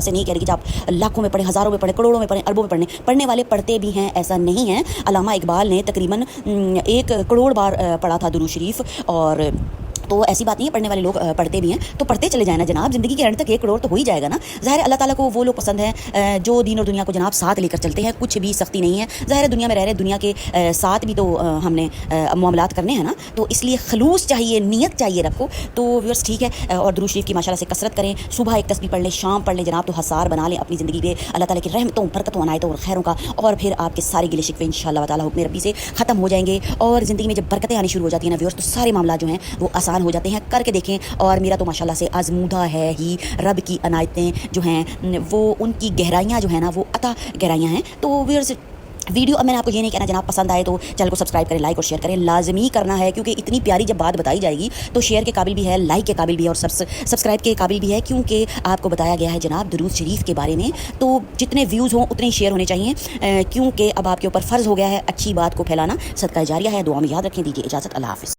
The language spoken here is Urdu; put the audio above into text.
سے نہیں کہہ رہی کہ آپ لاکھوں میں پڑھیں، ہزاروں میں پڑھیں، کروڑوں میں پڑھیں، اربوں میں پڑھنے والے پڑھتے بھی ہیں، ایسا نہیں ہے۔ علامہ اقبال نے تقریباً 1 کروڑ بار پڑھا تھا درود شریف، اور تو ایسی بات نہیں ہے، پڑھنے والے لوگ پڑھتے بھی ہیں، تو پڑھتے چلے جائیں نا جناب، زندگی کے اینڈ تک 1 کروڑ تو ہو ہی جائے گا نا۔ ظاہر ہے اللہ تعالیٰ کو وہ لوگ پسند ہیں جو دین اور دنیا کو جناب ساتھ لے کر چلتے ہیں، کچھ بھی سختی نہیں ہے۔ ظاہر ہے دنیا میں رہ رہے، دنیا کے ساتھ بھی تو ہم نے معاملات کرنے ہیں نا، تو اس لیے خلوص چاہیے، نیت چاہیے رکھو۔ تو ویورس ٹھیک ہے، اور درود شریف کی ماشاءاللہ سے کثرت کریں، صبح ایک تسبیح پڑھ لیں، شام پڑھ لیں جناب، تو حصار بنا لیں اپنی زندگی پہ اللہ تعالیٰ کی رحمتوں، برکتوں، عنایتوں اور خیروں کا، اور پھر آپ کے سارے گلے شکوے انشاءاللہ تعالیٰ حکم ربی سے ختم ہو جائیں گے، اور زندگی میں جب برکتیں آنی شروع ہو جاتی ہیں نا ویورس، تو سارے معاملات جو ہیں وہ آسان ہو جاتے ہیں۔ کر کے دیکھیں، اور میرا تو ماشاءاللہ سے آزمودہ ہے ہی، رب کی عنایتیں جو ہیں وہ ان کی گہرائیاں جو ہیں نا وہ عطا گہرائیاں ہیں۔ تو ویورس ویڈیو اب میں نے آپ کو یہ نہیں کہنا جناب پسند آئے تو چینل کو سبسکرائب کریں، لائک اور شیئر کریں، لازمی کرنا ہے، کیونکہ اتنی پیاری جب بات بتائی جائے گی تو شیئر کے قابل بھی ہے، لائک کے قابل بھی ہے، اور سبسکرائب کے قابل بھی ہے، کیونکہ آپ کو بتایا گیا ہے جناب درود شریف کے بارے میں، تو جتنے ویوز ہوں اتنے شیئر ہونے چاہیے، کیونکہ اب آپ کے اوپر فرض ہو گیا ہے اچھی بات کو پھیلانا، صدقہ جاریہ ہے۔ دعا میں یاد رکھیں، دیجیے اجازت، اللہ حافظ۔